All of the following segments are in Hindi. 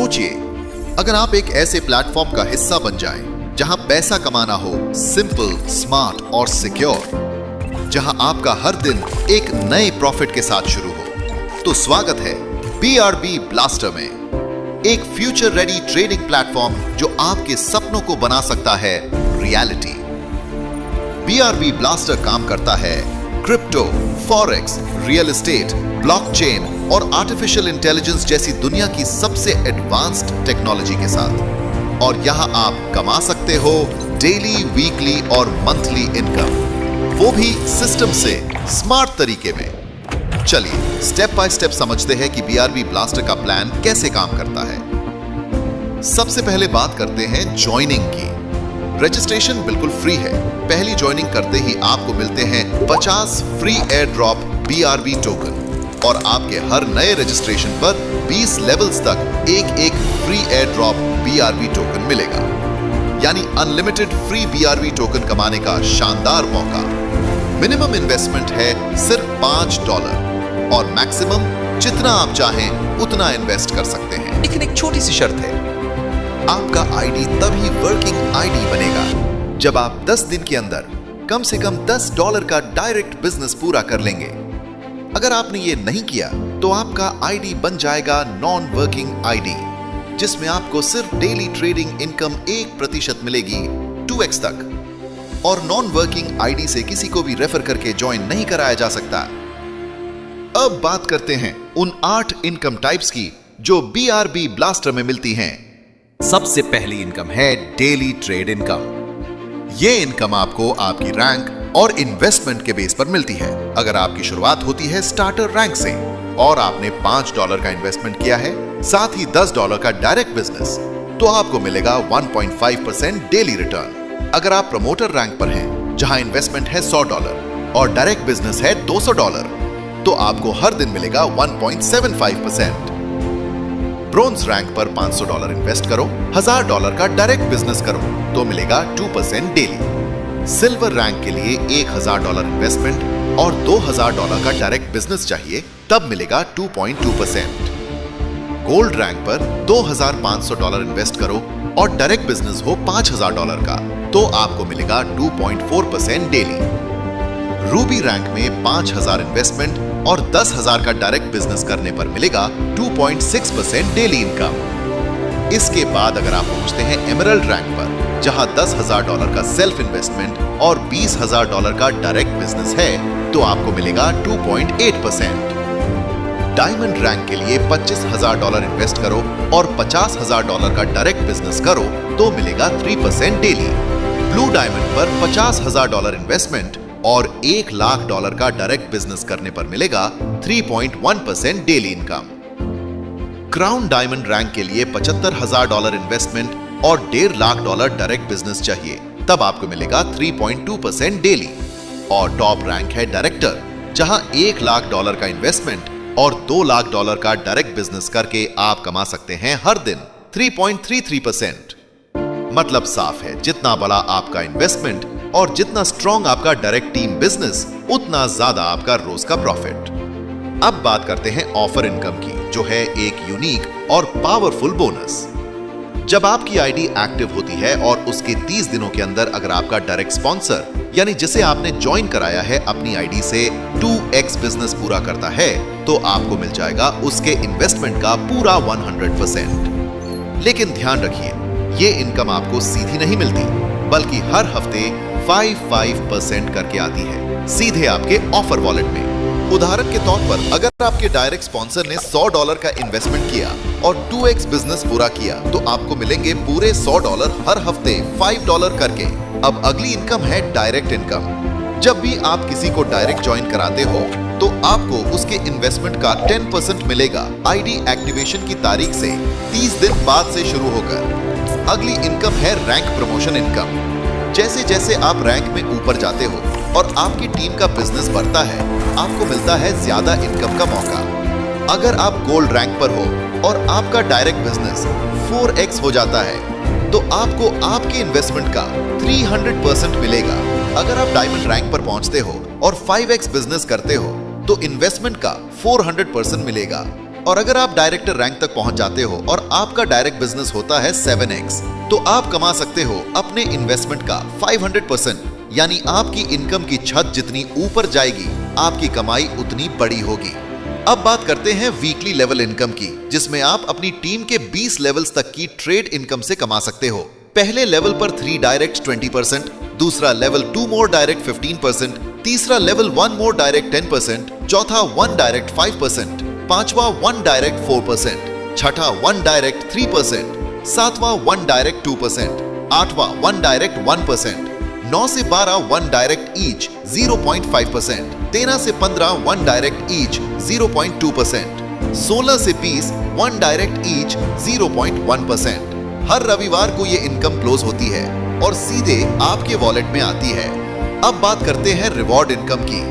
सोचिए, अगर आप एक ऐसे प्लेटफॉर्म का हिस्सा बन जाएं, जहां पैसा कमाना हो सिंपल, स्मार्ट और सिक्योर, जहां आपका हर दिन एक नए प्रॉफिट के साथ शुरू हो, तो स्वागत है BRB ब्लास्टर में, एक फ्यूचर रेडी ट्रेडिंग प्लेटफॉर्म जो आपके सपनों को बना सकता है रियलिटी। BRB ब्लास्टर काम करता है crypto, forex, real estate, blockchain और आर्टिफिशियल इंटेलिजेंस जैसी दुनिया की सबसे एडवांस्ड टेक्नोलॉजी के साथ, और यहां आप कमा सकते हो डेली, वीकली और मंथली इनकम, वो भी सिस्टम से स्मार्ट तरीके में। चलिए स्टेप बाय स्टेप समझते हैं कि BRB ब्लास्टर का प्लान कैसे काम करता है। सबसे पहले बात करते हैं ज्वाइनिंग की। रजिस्ट्रेशन बिल्कुल फ्री है। पहली ज्वाइनिंग करते ही आपको मिलते हैं 50 free air drop BRB token, और आपके हर नए रजिस्ट्रेशन पर 20 लेवल्स तक एक free air drop BRB token मिलेगा, यानी अनलिमिटेड फ्री BRB टोकन कमाने का शानदार मौका। मिनिमम इन्वेस्टमेंट है सिर्फ $5 और मैक्सिमम जितना आप चाहें उतना इन्वेस्ट कर सकते हैं। लेकिन एक छोटी सी शर्त है, आपका आईडी तभी वर्किंग आईडी बनेगा जब आप 10 दिन के अंदर कम से कम $10 का डायरेक्ट बिजनेस पूरा कर लेंगे। अगर आपने ये नहीं किया तो आपका आईडी बन जाएगा नॉन वर्किंग आईडी, जिसमें आपको सिर्फ डेली ट्रेडिंग इनकम 1% मिलेगी 2x तक, और नॉन वर्किंग आईडी से किसी को भी रेफर करके ज्वाइन नहीं कराया जा सकता। अब बात करते हैं उन 8 इनकम टाइप्स की जो BRB ब्लास्टर में मिलती हैं। सबसे पहली इनकम है डेली ट्रेड इनकम। ये इनकम आपको आपकी रैंक और इन्वेस्टमेंट के बेस पर मिलती है। अगर आपकी शुरुआत होती है स्टार्टर रैंक से और आपने $5 का इन्वेस्टमेंट किया है, साथ ही $10 का डायरेक्ट बिजनेस, तो आपको मिलेगा 1.5% डेली रिटर्न। अगर आप प्रमोटर रैंक पर हैं, जहां इन्वेस्टमेंट है $100 और डायरेक्ट बिजनेस है $200, तो आपको हर दिन मिलेगा 1.75%। ब्रोंज रैंक पर $500 इन्वेस्ट करो, $1000 का डायरेक्ट बिजनेस करो, तो मिलेगा 2% डेली। सिल्वर रैंक के लिए $1000 इन्वेस्टमेंट और $2000 का डायरेक्ट बिजनेस चाहिए, तब मिलेगा 2.2%। गोल्ड रैंक पर $2500 इन्वेस्ट करो और डायरेक्ट बिजनेस हो $5000 का, तो आपको मिलेगा 2.4% डेली। रूबी रैंक में 5000 इन्वेस्टमेंट और $10,000 का डायरेक्ट बिजनेस करने पर मिलेगा 2.6% डेली इनकम। इसके बाद अगर आप पहुंचते हैं एमरल्ड रैंक पर, जहां $10,000 का सेल्फ इन्वेस्टमेंट और $20,000 का डायरेक्ट बिजनेस है, तो आपको मिलेगा 2.8%। डायमंड रैंक के लिए $25,000 इन्वेस्ट करो और $50,000 का डायरेक्ट बिजनेस करो, तो मिलेगा 3% डेली। ब्लू डायमंड पर $50,000 इन्वेस्टमेंट और $1,00,000 का डायरेक्ट बिजनेस करने पर मिलेगा 3.1% daily income. Crown diamond rank के लिए $75,000 इन्वेस्टमेंट और $1.5 डायरेक्ट बिजनेस चाहिए, तब आपको मिलेगा 3.2% डेली। और टॉप रैंक है डायरेक्टर, जहां $1,00,000 का इन्वेस्टमेंट और $2,00,000 का डायरेक्ट बिजनेस करके आप कमा सकते हैं हर दिन 3.33%। मतलब साफ है, जितना बड़ा आपका इन्वेस्टमेंट और जितना स्ट्रॉन्ग आपका डायरेक्ट टीम बिजनेस, उतना ज्यादा आपका रोज का प्रॉफिट। अब बात करते हैं ऑफर इनकम की, जो है एक यूनिक और पावरफुल बोनस। जब आपकी आईडी एक्टिव होती है और उसके 30 दिनों के अंदर अगर आपका डायरेक्ट स्पॉन्सर, यानी जिसे आपने ज्वाइन कराया है अपनी आईडी से, 2x बिजनेस पूरा करता है, तो आपको मिल जाएगा उसके इन्वेस्टमेंट का पूरा 100%। लेकिन ध्यान रखिए, ये इनकम आपको सीधी नहीं मिलती, बल्कि हर हफ्ते 5% करके आती है सीधे आपके ऑफर वॉलेट में। उदाहरण के तौर पर, अगर आपके डायरेक्ट स्पॉन्सर ने $100 का इन्वेस्टमेंट किया और 2x बिजनेस पूरा किया, तो आपको मिलेंगे पूरे $100 हर हफ्ते $5 करके। अब अगली इनकम है डायरेक्ट इनकम। जब भी आप किसी को डायरेक्ट ज्वाइन कराते हो, तो आपको उसके इन्वेस्टमेंट का 10% मिलेगा आईडी एक्टिवेशन की तारीख से 30 दिन बाद से शुरू होकर। अगली इनकम है रैंक प्रमोशन इनकम। जैसे जैसे आप रैंक में ऊपर जाते हो और आपकी टीम का बिजनेस बढ़ता है, आपको मिलता है ज्यादा इनकम का मौका। अगर आप गोल्ड रैंक पर हो और आपका डायरेक्ट बिजनेस 4x हो जाता है, तो आपको आपके इन्वेस्टमेंट का 300% मिलेगा। अगर आप डायमंड रैंक पर पहुंचते हो और 5x बिजनेस करते हो, तो इन्वेस्टमेंट का 400% मिलेगा। और अगर आप डायरेक्टर रैंक तक पहुंच जाते हो और आपका डायरेक्ट बिजनेस होता है 7x, तो आप कमा सकते हो अपने इन्वेस्टमेंट का 500%, यानी आपकी इनकम की छत जितनी ऊपर जाएगी आपकी कमाई उतनी बड़ी होगी। अब बात करते हैं वीकली लेवल इनकम की, जिसमें आप अपनी टीम के 20 लेवल्स तक की ट्रेड इनकम से कमा सकते हो। पहले लेवल पर 3 डायरेक्ट 20%, दूसरा लेवल 2 मोर डायरेक्ट 15%, तीसरा लेवल 1 मोर डायरेक्ट 10%, चौथा 1 डायरेक्ट 5%, पांचवा 1 डायरेक्ट 4%, छठा 1 डायरेक्ट 3%, सातवां 1 डायरेक्ट 2%, आठवां 1 डायरेक्ट 1%, 9 से 12 1 डायरेक्ट ईच 0.5%, 13 से 15 1 डायरेक्ट ईच 0.2%, 16 से 20 1 डायरेक्ट ईच 0.1%। हर रविवार को ये इनकम क्लोज होती है और सीधे आपके वॉलेट में आती है। अब बात करते हैं रिवॉर्ड इनकम की।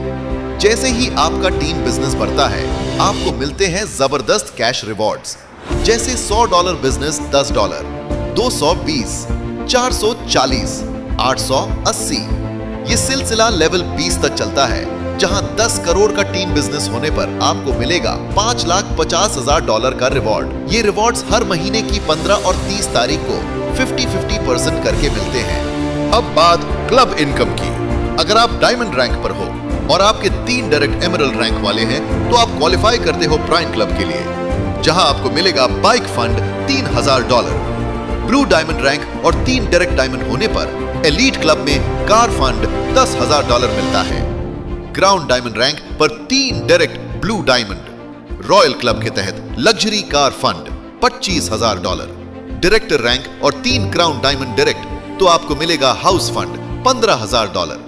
जैसे ही आपका टीम बिजनेस बढ़ता है, आपको मिलते हैं जबरदस्त कैश रिवॉर्ड्स, जैसे $100 बिजनेस $10, 220, 440, 880। ये सिलसिला लेवल 20 तक चलता है, जहां 10 करोड़ का टीम बिजनेस होने पर आपको मिलेगा $5,50,000 का रिवॉर्ड। ये रिवॉर्ड्स हर महीने की 15 और 30 तारीख को 50-50% करके मिलते हैं। अब बात क्लब इनकम की। अगर आप डायमंड रैंक पर हो और आपके 3 डायरेक्ट एमरल्ड रैंक वाले हैं, तो आप क्वालिफाई करते हो प्राइम क्लब के लिए, जहां आपको मिलेगा bike fund $3,000। Blue diamond rank और 3 डायरेक्ट डायमंड होने पर एलीट क्लब में कार फंड $10,000 मिलता है। ग्राउंड डायमंड रैंक पर 3 direct blue diamond. Royal club के तहत luxury car fund $25,000। Director rank और 3 क्राउन डायमंड डायरेक्ट तो आपको मिलेगा हाउस फंड $15,000।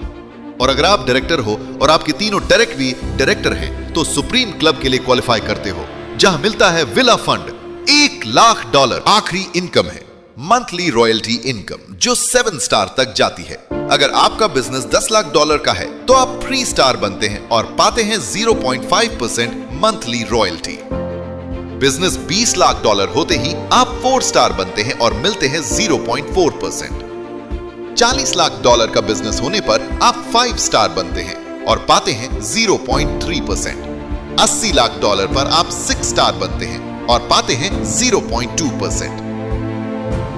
और अगर आप डायरेक्टर हो और आपके तीनों डायरेक्ट भी डायरेक्टर हैं, तो सुप्रीम क्लब के लिए क्वालिफाई करते हो, जहां मिलता है विला फंड $1,00,000। आखिरी इनकम है मंथली रॉयल्टी इनकम, जो 7 स्टार तक जाती है। अगर आपका बिजनेस $10,00,000 का है, तो आप 3 स्टार बनते हैं और पाते हैं 0.5% मंथली रॉयल्टी। बिजनेस $20,00,000 होते ही आप 4 स्टार बनते हैं और मिलते हैं 0.4%। $40,00,000 का बिजनेस होने पर आप 5 स्टार बनते हैं और पाते हैं 0.3%। $80,00,000 पर आप 6 स्टार बनते हैं और पाते हैं 0.2%।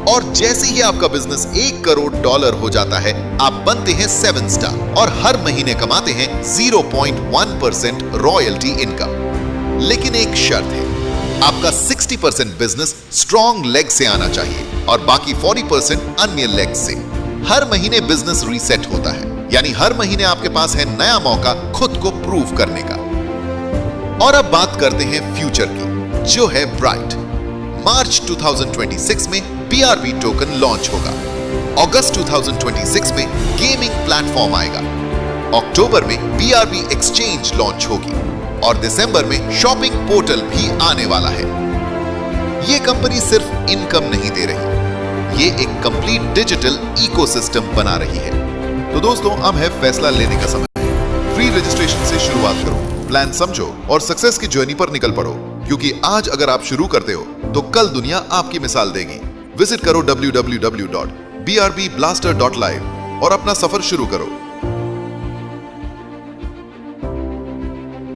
और जैसे ही आपका बिजनेस $1 करोड़ हो जाता है, आप बनते हैं 7 स्टार और हर महीने कमाते हैं 0.1% रॉयल्टी इनकम। लेकिन एक शर्त है, आपका 60% बिजनेस स्ट्रॉन्ग लेग से आना चाहिए और बाकी 40% अन्य लेग से। हर महीने बिजनेस रीसेट होता है, यानी हर महीने आपके पास है नया मौका खुद को प्रूव करने का। और अब बात करते हैं फ्यूचर की, जो है ब्राइट। मार्च 2026 में BRB टोकन लॉन्च होगा। अगस्त 2026 में गेमिंग प्लेटफॉर्म आएगा। अक्टूबर में BRB एक्सचेंज लॉन्च होगी और दिसंबर में शॉपिंग पोर्टल भी आने वाला है। ये कंपनी सिर्फ इनकम नहीं दे रही, ये एक कंप्लीट डिजिटल इकोसिस्टम बना रही है। तो दोस्तों, अब है फैसला लेने का समय। फ्री रजिस्ट्रेशन से शुरुआत करो, प्लान समझो और सक्सेस की जर्नी पर निकल पड़ो, क्योंकि आज अगर आप शुरू करते हो तो कल दुनिया आपकी मिसाल देगी। विजिट करो www.brblaster.live और अपना सफर शुरू करो।